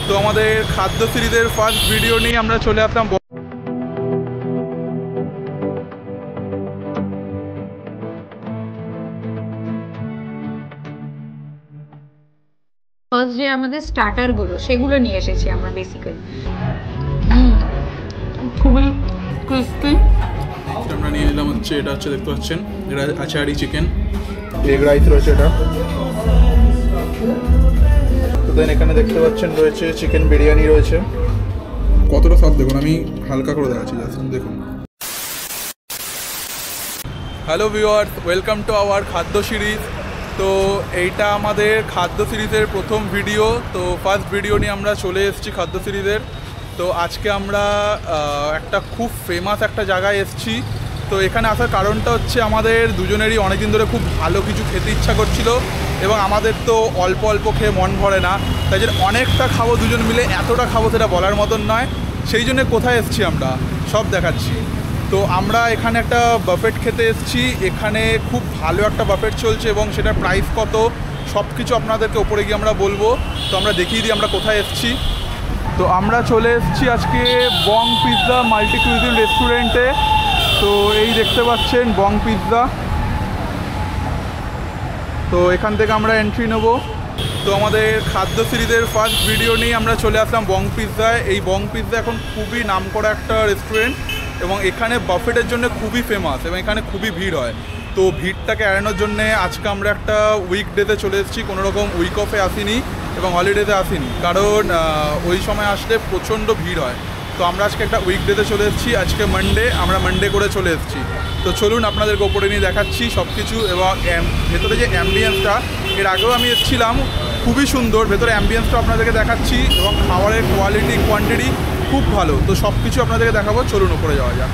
তো আমাদের খাদ্য সিরিজের ফার্স্ট ভিডিও নিয়ে আমরা চলে আসলাম। ফার্স্ট যে আমাদের স্টার্টারগুলো সেগুলো নিয়ে এসেছি আমরা বেসিক্যালি। খুবই ক্রিস্পি। আমরা নিয়ে নিলাম হচ্ছে, এটা হচ্ছে দেখতে পাচ্ছেন, এটা আচারি চিকেন, এগ রাইস রয়েছে এটা। তো দেন এখানে দেখতে পাচ্ছেন রয়েছে চিকেন বিরিয়ানি রয়েছে। কতটা স্বাদ দেখুন, আমি হালকা করে দেখাচ্ছি, জাস্ট দেখুন। Hello viewers, welcome to our খাদ্য সিরিজ। তো এইটা আমাদের খাদ্য সিরিজের প্রথম ভিডিও। তো ফার্স্ট ভিডিও নিয়ে আমরা চলে এসেছি খাদ্য সিরিজের। তো আজকে আমরা একটা খুব ফেমাস একটা জায়গায় এসেছি। তো এখানে আসার কারণটা হচ্ছে আমাদের দুজনেরই অনেকদিন ধরে খুব ভালো কিছু খেতে ইচ্ছা করছিল, এবং আমাদের তো অল্প অল্প খেয়ে মন ভরে না, তাই জন্য অনেকটা খাবো দুজন মিলে। এতটা খাবো সেটা বলার মতন নয়। সেই জন্য কোথায় এসেছি আমরা সব দেখাচ্ছি। তো আমরা এখানে একটা বাফেট খেতে এসেছি। এখানে খুব ভালো একটা বাফেট চলছে এবং সেটার প্রাইস কত সব কিছু আপনাদেরকে ওপরে গিয়ে আমরা বলবো। তো আমরা দেখিয়ে দিই আমরা কোথায় এসেছি। তো আমরা চলে এসেছি আজকে বং পিৎজা মাল্টি কুইজিন রেস্টুরেন্টে। তো এই দেখতে পাচ্ছেন বং পিৎজা। তো এখান থেকে আমরা এন্ট্রি নেব। তো আমাদের খাদ্য সিরিজের ফার্স্ট ভিডিও নিয়ে আমরা চলে আসলাম বং পিৎজায়। এই বং পিৎজা এখন খুবই নামকরা একটা রেস্টুরেন্ট এবং এখানে বাফেটের জন্য খুবই ফেমাস এবং এখানে খুবই ভিড় হয়। তো ভিড়টাকে এড়ানোর জন্য আজকে আমরা একটা উইকডেতে চলে এসেছি, কোনো রকম উইক অফে আসিনি এবং হলিডেতে আসিনি, কারণ ওই সময় আসলে প্রচণ্ড ভিড় হয়। তো আমরা আজকে একটা উইকডেতে চলে এসেছি। আজকে মানডে, আমরা মানডে করে চলে এসেছি। তো চলুন আপনাদেরকে ওপরে নিয়ে দেখাচ্ছি সব কিছু। এবং ভেতরে যে অ্যাম্বিয়েন্সটা, এর আগেও আমি এসেছিলাম, খুবই সুন্দর। ভেতরে অ্যাম্বিয়েন্সটা আপনাদেরকে দেখাচ্ছি এবং খাবারের কোয়ালিটি কোয়ান্টিটি খুব ভালো। তো সব কিছু আপনাদেরকে দেখাবো, চলুন ওপরে যাওয়া যাক।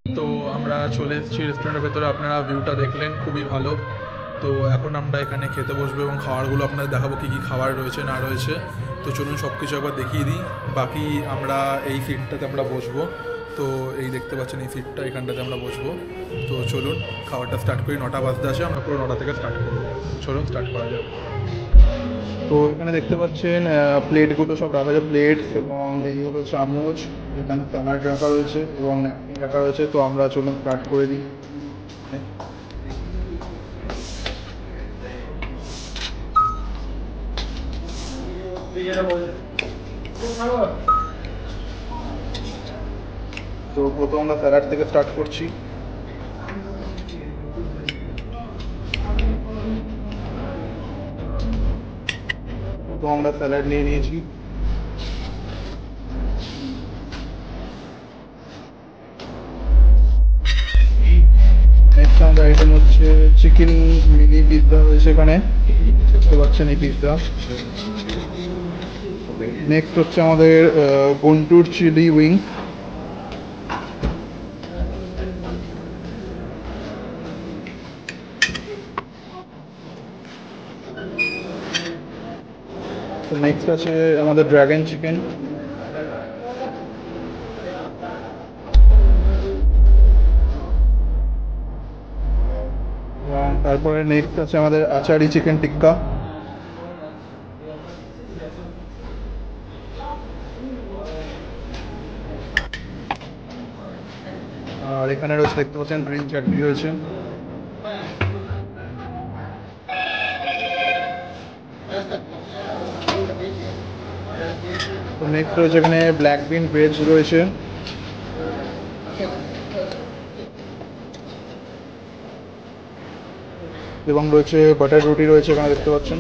তো আমরা চলে এসেছি রেস্টুরেন্টের ভেতরে, আপনারা ভিউটা দেখলেন, খুবই ভালো। তো এখন আমরা এখানে খেতে বসবো এবং খাবারগুলো আপনাদের দেখাবো কী কী খাবার রয়েছে না রয়েছে। তো চলুন সব কিছু একবার দেখিয়ে দিই। বাকি আমরা এই সিটটাতে আমরা বসবো। তো এই দেখতে পাচ্ছেন এই সিটটা, এখানটাতে আমরা বসবো। তো চলুন খাবারটা স্টার্ট করি। 9টা বাজতে আসে, আমরা পুরো 9টা থেকে স্টার্ট করবো। চলুন স্টার্ট করা যাক। তো এখানে দেখতে পাচ্ছেন প্লেটগুলো সব রাখা আছে, প্লেট এবং এই হলো চামচ, এখানে স্যালাড রাখা রয়েছে এবং ন্যাপকিন রাখা রয়েছে। তো আমরা চলুন স্টার্ট করে দিই। তো প্রথম আমরা স্যালাড থেকে স্টার্ট করছি। তো আমরা স্যালাড নিয়ে নিয়েছি। নেক্সট আমাদের আইটেম হচ্ছে চিকেন মিনি পিৎজা রয়েছে এখানে, দেখতে পাচ্ছেন এই পিৎজা। নেক্সট হচ্ছে আমাদের গুন্টুর চিলি উইং। তো নেক্সট আছে আমাদের ড্রাগন চিকেন। তারপরে নেক্সট আছে আমাদের আচারি চিকেন টিক্কা। আর এখানে রয়েছে দেখতে পাচ্ছেন গ্রিন চাটনি রয়েছে, তো নেক্সট রয়েছে এখানে ব্ল্যাক বিন ভেজ রয়েছে, এবং রয়েছে বাটার রুটি রয়েছে এখানে দেখতে পাচ্ছেন।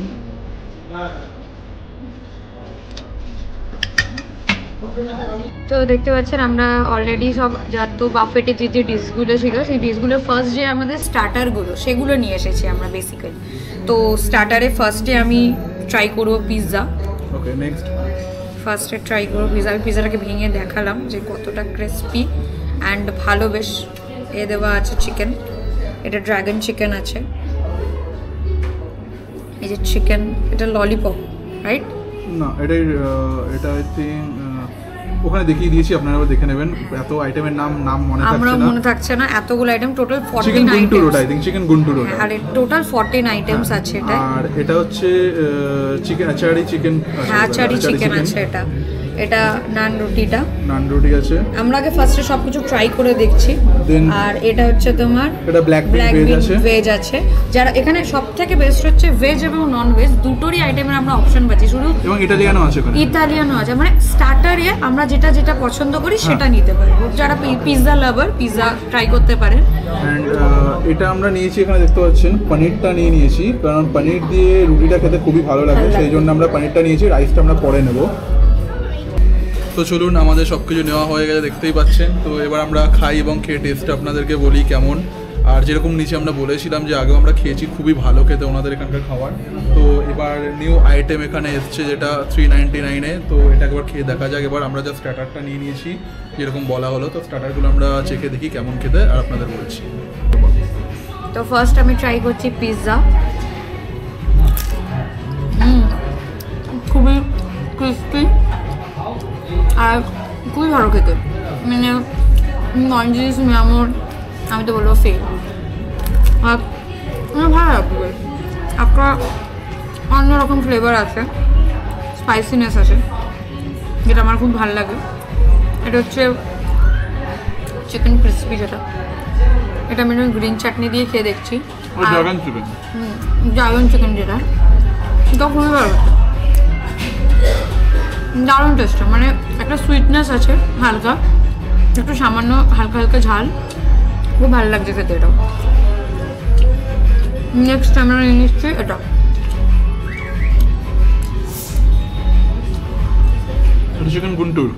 তো দেখতে পাচ্ছেন আমরা অলরেডি সব যত বাফেটে যে ডিশগুলো ছিল সেই ডিশগুলোর ফার্স্ট যে আমাদের স্টার্টারগুলো সেগুলো নিয়ে এসেছি আমরা বেসিক্যালি। তো স্টার্টারে ফার্স্টে আমি ট্রাই করবো পিৎজা। ওকে, নেক্সট ফার্স্টে ট্রাই করবো পিৎজা। আমি পিৎজাটাকে ভেঙে দেখালাম যে কতটা ক্রিস্পি অ্যান্ড ভালো, বেশ দেওয়া আছে চিকেন, এটা ড্রাগন চিকেন আছে, এই যে চিকেন, এটা ললিপপ রাইট না, এটা আই থিঙ্ক ওখানে দেখিয়ে দিয়েছি, আপনারা আবার দেখে নেবেন। এত আইটেমের নাম মনে থাকছে না, এতগুলো আইটেম, টোটাল 14 চিকেন গুন্টুর, ওটা আই থিঙ্ক চিকেন গুন্টুর ওটা, আর টোটাল 14 আইটেমস আছে এটা। আর এটা হচ্ছে chicken achari chicken, achari chicken আছে, এটা নান রুটি আছে। আমরা আগে ফার্স্টে সবকিছু ট্রাই করে দেখছি। আর এটা হচ্ছে তোমার এটা ব্ল্যাক ভেজ আছে। যারা এখানে সবথেকে বেস্ট হচ্ছে ভেজ এবং নন ভেজ দুটোরই আইটেমের আমরা অপশন পাচ্ছি, শুধু এবং ইতালিয়ানো আছে মানে স্টার্টারে আমরা যেটা পছন্দ করি সেটা নিতে পারবো। যারা পিৎজা লাভার পিৎজা ট্রাই করতে পারেন। এন্ড এটা আমরা নিয়েছি, এখানে দেখতে পাচ্ছেন পনিরটা নিয়েছি, কারণ পনির দিয়ে রুটিটা খেতে খুবই ভালো লাগে, সেই জন্য আমরা পনিরটা নিয়েছি। রাইসটা আমরা পরে নেব। তো চলুন, আমাদের সব কিছু নেওয়া হয়ে গেছে দেখতেই পাচ্ছেন। তো এবার আমরা খাই এবং খেয়ে টেস্টটা আপনাদেরকে বলি কেমন। আর যেরকম নিচে আমরা বলেছিলাম যে আগেও আমরা খেয়েছি, খুবই ভালো খেতে ওনাদের এখানকার খাবার। তো এবার নিউ আইটেম এখানে এসছে যেটা 399-এ, তো এটা একবার খেয়ে দেখা যাক। এবার আমরা যা স্টার্টারটা নিয়েছি যেরকম বলা হলো, তো স্টার্টারগুলো আমরা চেখে দেখি কেমন খেতে, আর আপনাদের বলছি। তো ফার্স্ট আমি ট্রাই করছি পিৎজা। খুবই ক্রিস্পি আর খুবই ভালো খেতে, মানে জিনিস আমি তো বলবো ফেল। আর ভালো লাগবে, একটা অন্যরকম ফ্লেভার আছে, স্পাইসিনেস আছে, যেটা আমার খুব ভালো লাগে। এটা হচ্ছে চিকেন ক্রিস্পি, এটা আমি গ্রিন চাটনি দিয়ে খেয়ে দেখছি। ড্রাগন চিকেন যেটা, সেটা খুবই ভালো, দারুণ টেস্ট। মানে একটা সুইটনেস আছে হালকা, একটু সামান্য হালকা ঝাল, খুব ভালো লাগছে খেতে এটাও। নেক্সট আমরা নিয়ে নিচ্ছি এটা, চিকেন গুন্টুর।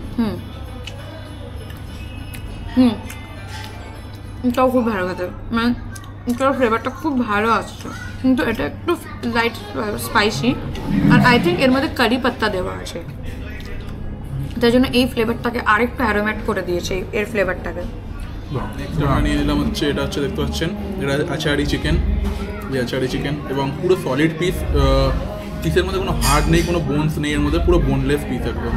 এটাও খুব ভালো খেতে, মানে এটার ফ্লেভারটা খুব ভালো আসছে, কিন্তু এটা একটু লাইট স্পাইসি। আর আই থিঙ্ক এর মধ্যে কারি পাত্তা দেওয়া আছে, তাই জন্য এই ফ্লেভারটাকে আরেকটু অ্যারোমেট করে দিয়েছে এর ফ্লেভারটাকে। আমরা নিয়ে নিলাম হচ্ছে, এটা হচ্ছে দেখতে পাচ্ছেন, এটা আচারি চিকেন, এবং পুরো সলিড পিসের মধ্যে কোনো হার্ড নেই, কোনো বোনস নেই, এর মধ্যে পুরো বোনলেস পিস একদম,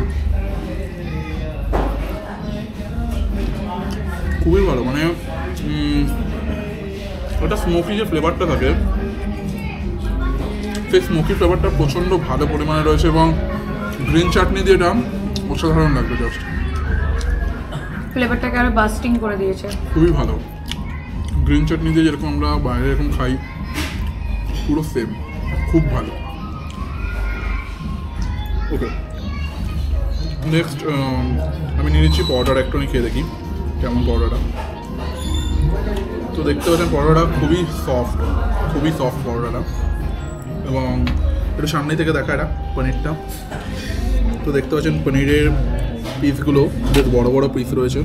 খুবই ভালো। মানে ওটা স্মোকি যে ফ্লেভারটা থাকে, সেই স্মোকি ফ্লেভারটা প্রচণ্ড ভালো পরিমাণে রয়েছে, এবং গ্রিন চাটনি দিয়ে এটা অসাধারণ লাগবে। জাস্ট ফ্লেভারটাকে আরো বাস্টিং করে দিয়েছে, খুবই ভালো। গ্রিন চাটনি দিয়ে যেরকম আমরা বাইরে এরকম খাই, পুরো সেম, খুব ভালো। ওকে, নেক্সট আমি নিয়ে নিচ্ছি পরোটাটা, একটু খেয়ে দেখি কেমন পরোটাটা। তো দেখতে পাচ্ছেন পরোটাটা খুবই সফট পরোটাটা, এবং একটু সামনে থেকে দেখা এটা পনিরটা। তো দেখতে পাচ্ছেন পনিরের পিসগুলো বেশ বড় বড় পিস রয়েছে,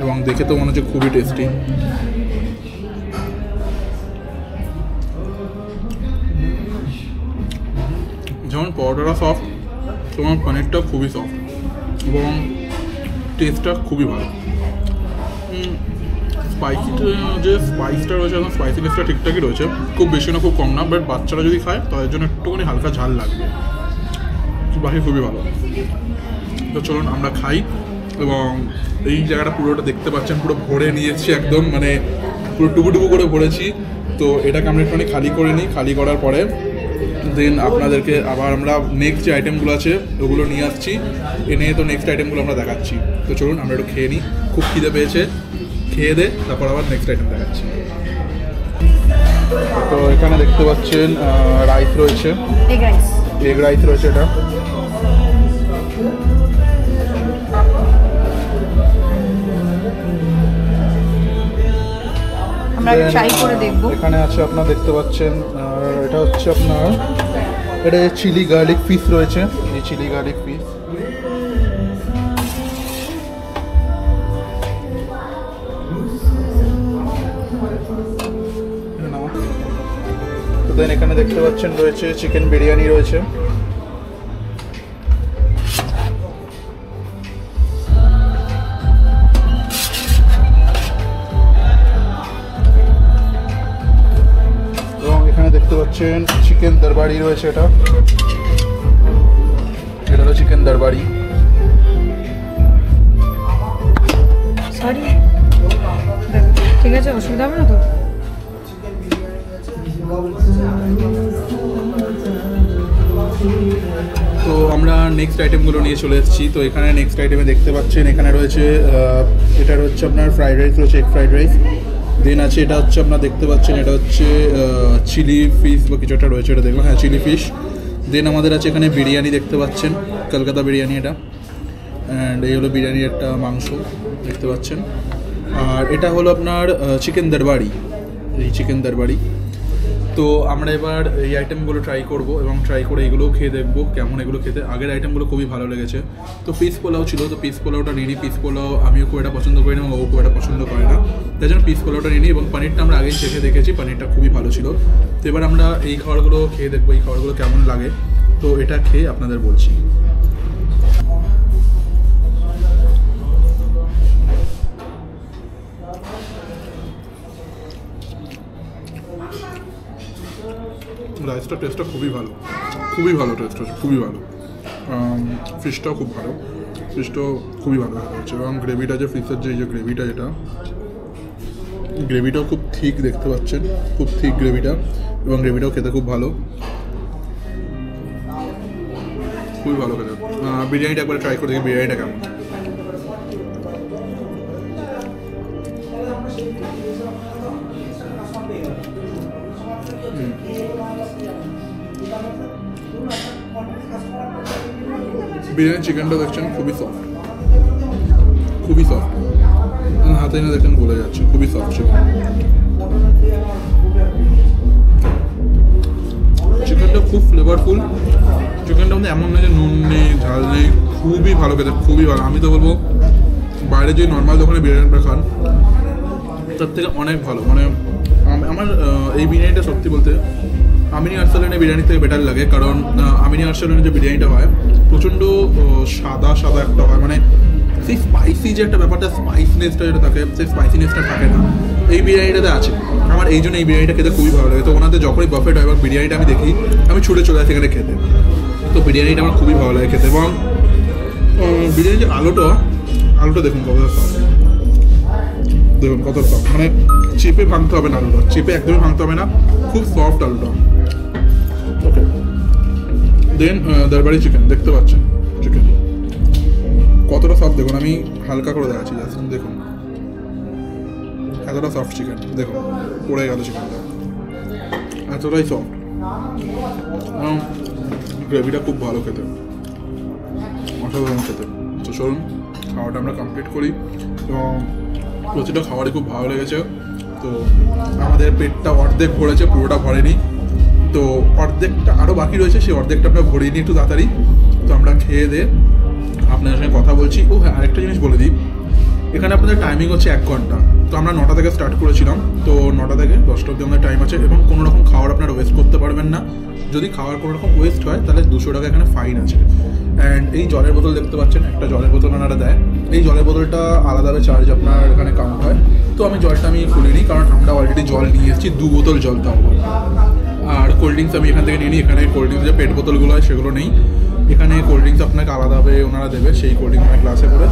এবং দেখে তো মনে হচ্ছে খুবই টেস্টি। যেমন পরোটাটা সফট, তোমার পনিরটা খুবই সফট, এবং টেস্টটা খুবই ভালো। স্পাইসটা রয়েছে, এবং স্পাইসিনেসটা ঠিকঠাকই রয়েছে, খুব বেশি না খুব কম না, বাট বাচ্চারা যদি খায় তাদের জন্য একটুখানি হালকা ঝাল লাগবে, বাকি খুবই ভালো। তো চলুন আমরা খাই, এবং এই জায়গাটা পুরোটা দেখতে পাচ্ছেন পুরো ভরে নিয়েছি একদম, মানে পুরো টুকু করে ভরেছি। তো এটাকে আমরা একটুখানি খালি করে নিই, খালি করার পরে দেন আপনাদেরকে আবার আমরা নেক্সট যে আইটেমগুলো আছে ওগুলো নিয়ে আসছি, এনে তো নেক্সট আইটেমগুলো আমরা দেখাচ্ছি। তো চলুন আমরা একটু খেয়ে নিই, খুব খিদে পেয়েছে, খেয়ে দে তারপর আবার নেক্সট আইটেম দেখাচ্ছি। তো এখানে দেখতে পাচ্ছেন রাইস রয়েছে, এগ রাইস রয়েছে। এটা আমরা ট্রাই করে দেখবো। এখানে আছে আপনার দেখতে পাচ্ছেন, এটা হচ্ছে আপনার এটা চিলি গার্লিক ফিশ রয়েছে, এই চিলি গার্লিক ফিশ। তো দেন এখানে দেখতে পাচ্ছেন রয়েছে চিকেন বিরিয়ানি রয়েছে। এবং এখানে দেখতে পাচ্ছেন চিকেন দরবারি রয়েছে। এটা হলো চিকেন দরবারি। সরি, ঠিক আছে, অসুবিধা হবে না তো? তো আমরা নেক্সট আইটেমগুলো নিয়ে চলে এসেছি। তো এখানে নেক্সট আইটেমে দেখতে পাচ্ছেন এখানে রয়েছে এটা হচ্ছে আপনার ফ্রাইড রাইস রয়েছে, এগ ফ্রাইড রাইস। দেন আছে এটা হচ্ছে আপনার দেখতে পাচ্ছেন এটা হচ্ছে চিলি ফিশ বা কিছু একটা রয়েছে, এটা দেখলাম, হ্যাঁ চিলি ফিশ। দেন আমাদের আছে এখানে বিরিয়ানি দেখতে পাচ্ছেন, কলকাতা বিরিয়ানি এটা। অ্যান্ড এই হলো বিরিয়ানির একটা মাংস দেখতে পাচ্ছেন। আর এটা হলো আপনার চিকেন দরবারি, এই চিকেন দরবারি। তো আমরা এবার এই আইটেমগুলো ট্রাই করব এবং ট্রাই করে এগুলোও খেয়ে দেখবো কেমন এগুলো খেতে। আগের আইটেমগুলো খুবই ভালো লেগেছে। তো পিস পোলাও ছিল, তো পিস পোলাওটা নিয়ে নিই। পিস পোলাও আমিও খুব একটা পছন্দ করি না এবং ও খুব একটা পছন্দ করে না, তাই জন্য পিস পোলাওটা নিয়ে নিই। এবং পনিরটা আমরা আগেই চেখে দেখেছি, পনিরটা খুবই ভালো ছিল। তো এবার আমরা এই খাবারগুলো খেয়ে দেখবো, এই খাবারগুলো কেমন লাগে। তো এটা খেয়ে আপনাদের বলছি। রাইসটা টেস্টটা খুবই ভালো, খুবই ভালো টেস্ট হচ্ছে, খুবই ভালো। ফিশটাও খুব ভালো, ফিশটাও খুবই ভালো হচ্ছে। এবং গ্রেভিটা যে ফিশের যে এই যে গ্রেভিটা, এটা গ্রেভিটাও খুব থিক দেখতে পাচ্ছেন, খুব থিক গ্রেভিটা। এবং গ্রেভিটাও খেতে খুব ভালো, খুবই ভালো খেতে। বিরিয়ানিটা একবার ট্রাই করে দেখি বিরিয়ানিটা কেমন। বিরিয়ানি চিকেনটা দেখছেন খুবই সফট, খুবই সফট। হাতে এনে দেখছেন গলে যাচ্ছে, খুবই সফট চিকেন। চিকেনটা খুব ফ্লেভারফুল। চিকেনটা মধ্যে এমন না যে নুন নেই, ঝাল নেই, খুবই ভালো খেতে, খুবই ভালো। আমি তো বলবো বাইরে যে নর্মাল দোকানে বিরিয়ানিটা খান তার থেকে অনেক ভালো। মানে আমার এই বিরিয়ানিটা সত্যি বলতে আমিনি আরসালানের বিরিয়ানি থেকে বেটার লাগে। কারণ আমিনি আরসালানের যে বিরিয়ানিটা হয় প্রচণ্ড সাদা সাদা একটা হয়, মানে সেই স্পাইসি যে একটা ব্যাপারটা, স্পাইসিনেসটা যেটা থাকে সেই স্পাইসিনেসটা থাকে না, এই বিরিয়ানিটাতে আছে। আমার এই জন্য এই বিরিয়ানিটা খেতে খুবই ভালো লাগে। তো ওনাদের যখনই বাফেট হয় বা বিরিয়ানিটা আমি দেখি আমি ছুটে চলে আসি এখানে খেতে। তো বিরিয়ানিটা আমার খুবই ভালো লাগে খেতে। এবং বিরিয়ানির যে আলুটা দেখুন কতটা সফট, দেখুন কত সফট, মানে চিপে ভাঙতে হবে না আলুটা, চিপে একদমই ভাঙতে হবে না, খুব সফট আলুটা। ওকে, দেন দরবারি চিকেন দেখতে পাচ্ছেন, চিকেন কতটা সফট দেখুন। আমি হালকা করে দেখাচ্ছি, জাস্ট দেখুন এতটা সফট চিকেন, দেখুন পড়ে গেল চিকেনটা, এতটাই সফট। গ্রেভিটা খুব ভালো খেতে, অসাধারণ খেতে। তো চলুন খাওয়াটা আমরা কমপ্লিট করি। এবং প্রতিটা খাবারই খুব ভালো লেগেছে। তো আমাদের পেটটা অর্ধেক ভরেছে, পুরোটা ভরেনি। তো অর্ধেকটা আরও বাকি রয়েছে, সেই অর্ধেকটা আমরা ভরিয়ে নিই একটু তাড়াতাড়ি। তো আমরা খেয়ে দিয়ে আপনাদের সঙ্গে কথা বলছি। ও হ্যাঁ, আরেকটা জিনিস বলে দিই, এখানে আপনাদের টাইমিং হচ্ছে 1 ঘন্টা। তো আমরা 9টা থেকে স্টার্ট করেছিলাম, তো 9টা থেকে 10টা অবধি আমাদের টাইম আছে। এবং কোনো রকম খাবার আপনারা ওয়েস্ট করতে পারবেন না। যদি খাবার কোনো রকম ওয়েস্ট হয় তাহলে 200 টাকা এখানে ফাইন আছে। অ্যান্ড এই জলের বোতল দেখতে পাচ্ছেন, একটা জলের বোতল ওনারা দেয়। এই জলের বোতলটা আলাদাভাবে চার্জ আপনার এখানে কাউন্ট হয়। তো আমি জলটা খুলিনি, কারণ আমরা অলরেডি জল নিয়ে এসেছি, 2 বোতল জল তাও। আর কোল্ড ড্রিঙ্কস আমি এখান থেকে নিয়ে নিই। এখানে কোল্ড ড্রিঙ্কস যে পেট বোতলগুলো হয় সেগুলো নেই, এখানে কোল্ড ড্রিঙ্কস আপনাকে আলাদাভাবে ওনারা দেবে, সেই কোল্ড ড্রিঙ্কস আমার গ্লাসে করে।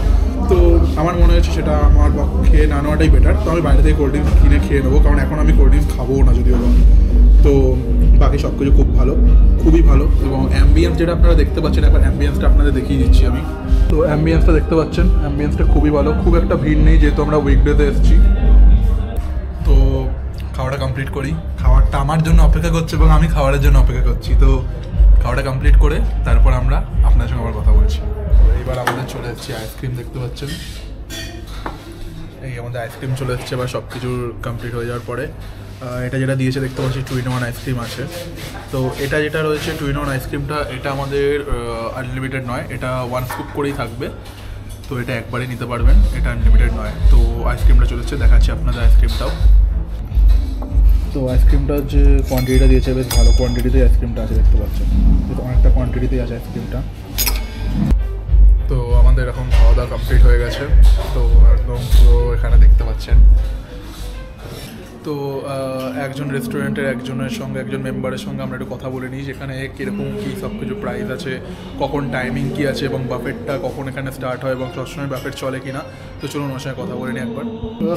তো আমার মনে হচ্ছে সেটা আমার পক্ষে না নেওয়াটাই বেটার। তো আমি বাইরে থেকে কোল্ড ড্রিঙ্কস কিনে খেয়ে নেবো, কারণ এখন আমি কোল্ড ড্রিঙ্কস খাবো না যদিও। তো বাকি সব কিছু খুব ভালো, খুবই ভালো। এবং অ্যাম্বিয়েন্স যেটা আপনারা দেখতে পাচ্ছেন, একবার অ্যাম্বিয়েন্সটা আপনাদের দেখিয়ে দিচ্ছি আমি। তো অ্যাম্বিয়েন্সটা দেখতে পাচ্ছেন, অ্যাম্বিয়েন্সটা খুবই ভালো, খুব একটা ভিড় নেই যেহেতু আমরা উইকডেতে এসেছি। তো খাওয়াটা কমপ্লিট করি, খাবারটা আমার জন্য অপেক্ষা করছে এবং আমি খাবারের জন্য অপেক্ষা করছি। তো খাওয়াটা কমপ্লিট করে তারপর আমরা আপনার সঙ্গে আবার কথা বলছি। এইবার আমাদের চলে এসেছি আইসক্রিম, দেখতে পাচ্ছেন এই আমাদের আইসক্রিম চলে এসেছে। এবার সব কিছু কমপ্লিট হয়ে যাওয়ার পরে এটা যেটা দিয়েছে দেখতে পাচ্ছি 2-in-1 আইসক্রিম আছে। তো এটা যেটা রয়েছে 2-in-1 আইসক্রিমটা, এটা আমাদের আনলিমিটেড নয়, এটা 1 স্কুপ করেই থাকবে। তো এটা একবারে নিতে পারবেন, এটা আনলিমিটেড নয়। তো আইসক্রিমটা চলেছে, দেখাচ্ছি আপনাদের আইসক্রিমটাও। তো আইসক্রিমটার যে কোয়ান্টিটিটা দিয়েছে বেশ ভালো কোয়ান্টিটিতে আইসক্রিমটা আছে, দেখতে পাচ্ছেন অনেকটা কোয়ান্টিটিতেই আছে আইসক্রিমটা। তো আমাদের এখন খাওয়া দাওয়া কমপ্লিট হয়ে গেছে। তো একদম পুরো এখানে দেখতে পাচ্ছেন। তো একজন রেস্টুরেন্টের একজনের সঙ্গে, একজন মেম্বারের সঙ্গে আমরা একটু কথা বলে নিই যেখানে কীরকম কী সব কিছু প্রাইস আছে, কখন টাইমিং কী আছে এবং বাফেটটা কখন এখানে স্টার্ট হয় এবং সবসময় বাফেট চলে কি না। তো চলুন ওর সঙ্গে কথা বলে নিই একবার।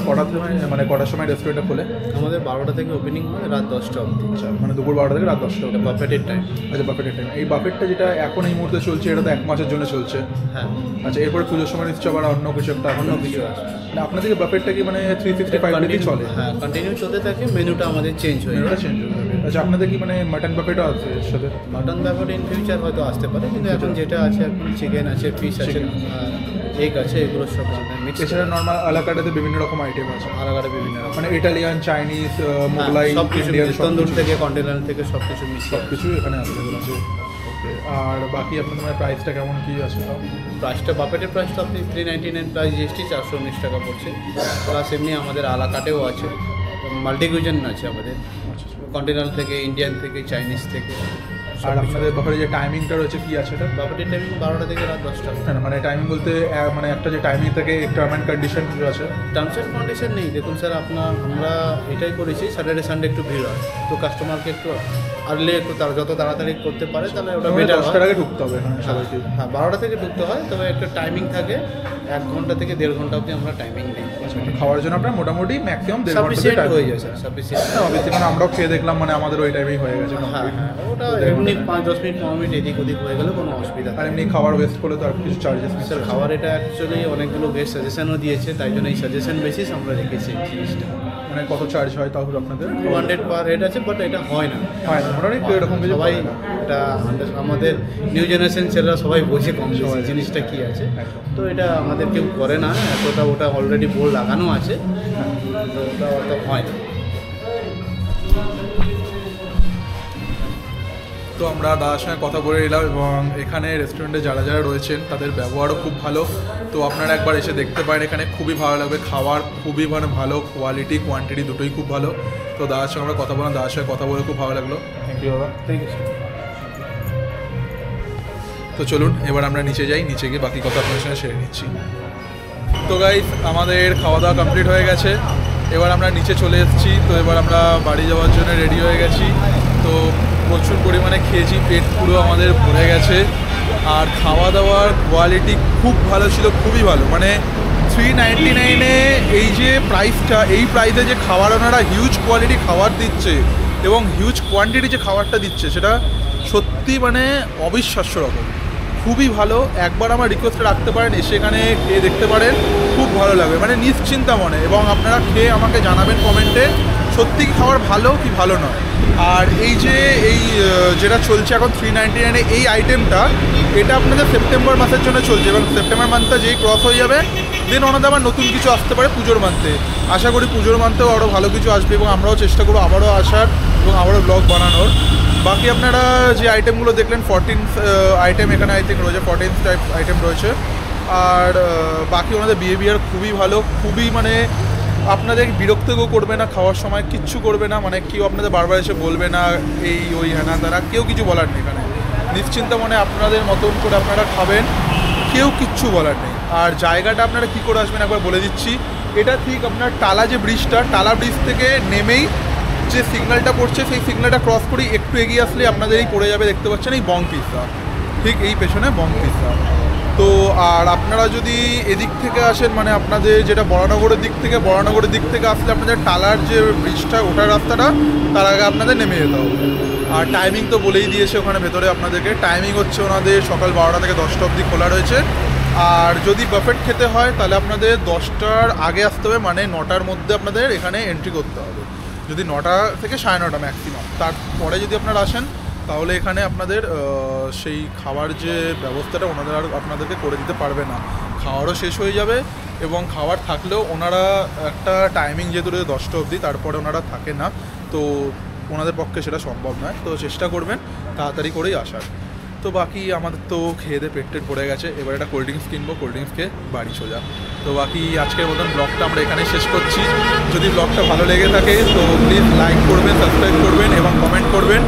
কটার সময় মানে কটার সময় রেস্টুরেন্টটা খোলে? আমাদের 12টা থেকে ওপেনিং হয়, রাত 10টা অবধি। আচ্ছা, মানে দুপুর 12টা থেকে রাত 10টা অবধি বাফেটের টাইম। আচ্ছা, বাফেটের টাইম। এই বাফেটটা যেটা এখন এই মুহূর্তে চলছে এটা তো 1 মাসের জন্য চলছে। হ্যাঁ। আচ্ছা, এরপরে পুজোর সময় নিশ্চয় আবার অন্য কিছু একটা অন্য কিছু আছে। মানে আপনাদের বাফেটটা কি মানে 365 ডেই চলে? হ্যাঁ, কন্টিনিউ চলতে থাকে, মেনুটা আমাদের চেঞ্জ হয়ে মেনুটা যায়। চেঞ্জ হয়ে যাবে। আচ্ছা, আপনাদের কি মানে মাটন বাফেটও আছে এর সাথে? মাটন ব্যাপারে ইন ফিউচার হয়তো আসতে পারে, কিন্তু এখন যেটা আছে এখন চিকেন আছে, ফিশ আছে, এগ আছে, এগুলো সব মিক্স। এছাড়া নর্মাল আলাকাটাতে বিভিন্ন রকম আইটেম আছে, আলাদা বিভিন্ন রকম, মানে ইটালিয়ান, চাইনিজ, মোগলাই, সব কিছু ইন্ডিয়ান, তন্দুর থেকে কন্টিনেন্টাল থেকে সব কিছু মিক্স। সব কিছু এখানে অ্যাভেলেবল আছে। ওকে, আর বাকি আপনাদের মানে প্রাইসটা কেমন কী আছে? প্রাইসটা বাফেটের প্রাইসটা আপনি 399 প্লাস জিএসটি 419 টাকা পড়ছে। প্লাস এমনি আমাদের আলাকাটেও আছে, মাল্টি কুইজিন আছে আমাদের, কন্টিনেন্টাল থেকে, ইন্ডিয়ান থেকে, চাইনিজ থেকে। আর আপনাদের ব্যাপারে যে টাইমিংটা রয়েছে কি আছে এটা? বাফেটের টাইমিং 12টা থেকে রাত 10টা। হ্যাঁ, মানে টাইমিং বলতে মানে একটা যে টাইমিং থাকে, টার্ম অ্যান্ড কন্ডিশন কিছু আছে? টার্মস অ্যান্ড কন্ডিশন নেই। দেখুন স্যার, আমরা এটাই করেছি, স্যাটারডে সানডে একটু ভিড় হয়, তো কাস্টমারকে একটু আর্লি একটু যত তাড়াতাড়ি করতে পারে তাহলে ওটা বেটার হয়। 10টার আগে ঢুকতে হবে এখানে সবাইকে? হ্যাঁ, 12টা থেকে ঢুকতে হয়, তবে একটা টাইমিং থাকে, 1 ঘন্টা থেকে 1.5 ঘন্টা অবধি আমরা টাইমিং দিই। খাওয়ার জন্য আপনার মোটামুটি ম্যাক্সিমাম 1.5 ঘন্টা সাফিসিয়েন্ট হয়ে যায় স্যার, সাফিসিয়েন্ট। হ্যাঁ, অবশ্যই, মানে আমরাও খেয়ে দেখলাম, মানে আমাদের ওই টাইমেই হয়ে গেছে। হ্যাঁ হ্যাঁ, ওটা এমনি 5-10 মিনিট 15 মিনিট এদিক ওদিক হয়ে গেলে কোনো অসুবিধা আর নেই। এমনি খাবার ওয়েস্ট করলে তো আর কিছু চার্জেস নেই স্যার, খাবার এটা অ্যাকচুয়ালি অনেকগুলো গেস্ট সাজেশনও দিয়েছে, তাই জন্য এই সাজেশন বেসিস আমরা রেখেছি এই জিনিসটা। মানে কত চার্জ হয় তাহলে আপনাদের? 200 পার হেড আছে, বাট এটা হয় না। হয় না, মোটামুটি এরকম কিছু সবাই হয় না। এটা আমাদের নিউ জেনারেশন ছেলেরা সবাই বোঝে কম বেশি জিনিসটা কী আছে, তো এটা আমাদের কেউ করে না এতটা। ওটা অলরেডি বোর্ড লাগানো আছে, তো ওটা অত হয় না। তো আমরা দাদার সঙ্গে কথা বলে নিলাম এবং এখানে রেস্টুরেন্টে যারা যারা রয়েছেন তাদের ব্যবহারও খুব ভালো। তো আপনারা একবার এসে দেখতে পারেন, এখানে খুবই ভালো লাগবে। খাবার খুবই মানে ভালো, কোয়ালিটি কোয়ান্টিটি দুটোই খুব ভালো। তো দাদার সঙ্গে আমরা কথা বললাম, দাদার সঙ্গে কথা বলে খুব ভালো লাগলো। থ্যাংক ইউ দাদা। ঠিক আছে। তো চলুন এবার আমরা নিচে যাই, নিচে গিয়ে বাকি কথা আপনার সঙ্গে সেরে নিচ্ছি। তো গাইস, আমাদের খাওয়া দাওয়া কমপ্লিট হয়ে গেছে, এবার আমরা নিচে চলে এসেছি। তো এবার আমরা বাড়ি যাওয়ার জন্য রেডি হয়ে গেছি। তো প্রচুর পরিমাণে খেয়েছি, পেট পুরো আমাদের ভরে গেছে। আর খাওয়া দাওয়ার কোয়ালিটি খুব ভালো ছিল, খুবই ভালো। মানে 399-এ এই যে প্রাইসটা, এই প্রাইসে যে খাবার ওনারা হিউজ কোয়ালিটি খাবার দিচ্ছে এবং হিউজ কোয়ান্টিটি যে খাবারটা দিচ্ছে, সেটা সত্যি মানে অবিশ্বাস্য রকম, খুবই ভালো। একবার আমার রিকোয়েস্ট রাখতে পারেন, এসে এখানে খেয়ে দেখতে পারেন, খুব ভালো লাগবে, মানে নিশ্চিন্তা মনে। এবং আপনারা খেয়ে আমাকে জানাবেন কমেন্টে সত্যি কি খাবার ভালো কি ভালো নয়। আর এই যে যেটা চলছে এখন 399-এ এই আইটেমটা, এটা আপনাদের সেপ্টেম্বর মাসের জন্য চলছে এবং সেপ্টেম্বর মান্থটা যেই ক্রস হয়ে যাবে দেন ওনাদের আবার নতুন কিছু আসতে পারে পুজোর মান্থে। আশা করি পুজোর মান্থেও আরও ভালো কিছু আসবে এবং আমরাও চেষ্টা করবো আবারও আসার এবং আবারও ব্লগ বানানোর। বাকি আপনারা যে আইটেমগুলো দেখলেন 14 আইটেম এখানে আই থিঙ্ক রয়েছে, 14 টাইপ আইটেম রয়েছে। আর বাকি ওনাদের বিহেভিয়ার খুবই ভালো, খুবই মানে আপনাদের বিরক্তও করবে না, খাওয়ার সময় কিচ্ছু করবে না, মানে কেউ আপনাদের বারবার এসে বলবে না এই ওই হ্যানা তারা, কেউ কিছু বলার নেই এখানে। নিশ্চিন্তা মনে আপনাদের মতন করে আপনারা খাবেন, কেউ কিচ্ছু বলার নেই। আর জায়গাটা আপনারা কী করে আসবেন একবার বলে দিচ্ছি। এটা ঠিক আপনার টালা যে ব্রিজটা, টালা ব্রিজ থেকে নেমেই যে সিগন্যালটা পড়ছে, সেই সিগন্যালটা ক্রস করেই একটু এগিয়ে আসলে আপনাদের এই পড়ে যাবে, দেখতে পাচ্ছেন এই বং পিৎজা, ঠিক এই পেছনে বং পিৎজা। তো আর আপনারা যদি এদিক থেকে আসেন, মানে আপনাদের যেটা বরানগরের দিক থেকে আসলে আপনাদের টালার যে ব্রিজটা, ওটার রাস্তাটা, তার আগে আপনাদের নেমে যেতে হবে। আর টাইমিং তো বলেই দিয়েছে ওখানে ভেতরে আপনাদেরকে। টাইমিং হচ্ছে ওনাদের সকাল 12টা থেকে 10টা অবধি খোলা রয়েছে আর যদি বাফেট খেতে হয় তাহলে আপনাদের 10টার আগে আসতে হবে, মানে 9টার মধ্যে আপনাদের এখানে এন্ট্রি করতে হবে। যদি 9টা থেকে 9:30 ম্যাক্সিমাম, তারপরে যদি আপনারা আসেন তাহলে এখানে আপনাদের সেই খাওয়ার যে ব্যবস্থাটা ওনারা আর আপনাদেরকে করে দিতে পারবে না, খাওয়ারও শেষ হয়ে যাবে এবং খাবার থাকলেও ওনারা একটা টাইমিং যেহেতু 10টা অবধি, তারপরে ওনারা থাকে না, তো ওনাদের পক্ষে সেটা সম্ভব নয়। তো চেষ্টা করবেন তাড়াতাড়ি করেই আসার। তো বাকি আমাদের তো খেয়ে দিয়ে পেট পড়ে গেছে, এবার একটা কোল্ড ড্রিঙ্কস কিনবো, কোল্ড ড্রিঙ্কস খেয়ে বাড়ি সোজা। তো বাকি আজকের মতন ব্লগটা আমরা এখানেই শেষ করছি। যদি ব্লগটা ভালো লেগে থাকে তো প্লিজ লাইক করবেন, সাবস্ক্রাইব করবেন এবং কমেন্ট করবেন।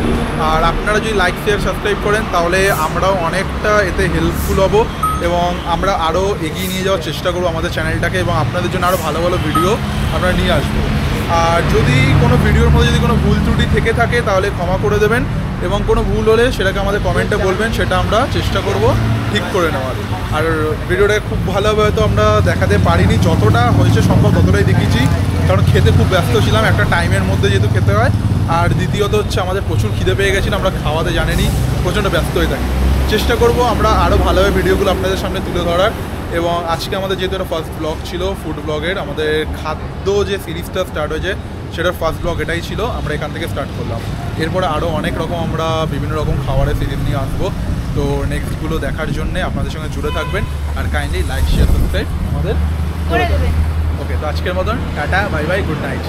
আর আপনারা যদি লাইক শেয়ার সাবস্ক্রাইব করেন তাহলে আমরাও অনেকটা এতে হেল্পফুল হব এবং আমরা আরও এগিয়ে নিয়ে যাওয়ার চেষ্টা করবো আমাদের চ্যানেলটাকে এবং আপনাদের জন্য আরও ভালো ভালো ভিডিও আমরা নিয়ে আসবো। আর যদি কোনো ভিডিওর মধ্যে যদি কোনো ভুল ত্রুটি থেকে থাকে তাহলে ক্ষমা করে দেবেন এবং কোনো ভুল হলে সেটাকে আমাদের কমেন্টে বলবেন, সেটা আমরা চেষ্টা করব ঠিক করে নেওয়ার। আর ভিডিওটা খুব ভালোভাবে হয়তো আমরা দেখাতে পারিনি, যতটা হয়েছে সম্ভব ততটাই দেখিয়েছি, কারণ খেতে খুব ব্যস্ত ছিলাম, একটা টাইমের মধ্যে যেহেতু খেতে হয়। আর দ্বিতীয়ত হচ্ছে আমাদের প্রচুর খিদে পেয়ে গেছিলো, আমরা খাওয়াতে জানেনি, প্রচণ্ড ব্যস্ত হয়ে থাকি। চেষ্টা করব আমরা আরও ভালোভাবে ভিডিওগুলো আপনাদের সামনে তুলে ধরার। এবং আজকে আমাদের যেহেতু একটা ফার্স্ট ব্লগ ছিল ফুড ব্লগের, আমাদের খাদ্য যে সিরিজটা স্টার্ট হয়েছে সেটার ফার্স্ট ব্লগ এটাই ছিল, আমরা এখান থেকে স্টার্ট করলাম। এরপরে আরও অনেক রকম আমরা বিভিন্ন রকম খাবারের সিরিজ নিয়ে আসবো। তো নেক্সটগুলো দেখার জন্যে আপনাদের সঙ্গে জুড়ে থাকবেন আর কাইন্ডলি লাইক শেয়ার সাবস্ক্রাইব আমাদের করে দেবেন। ওকে, তো আজকের মতন tata, bye bye, good night.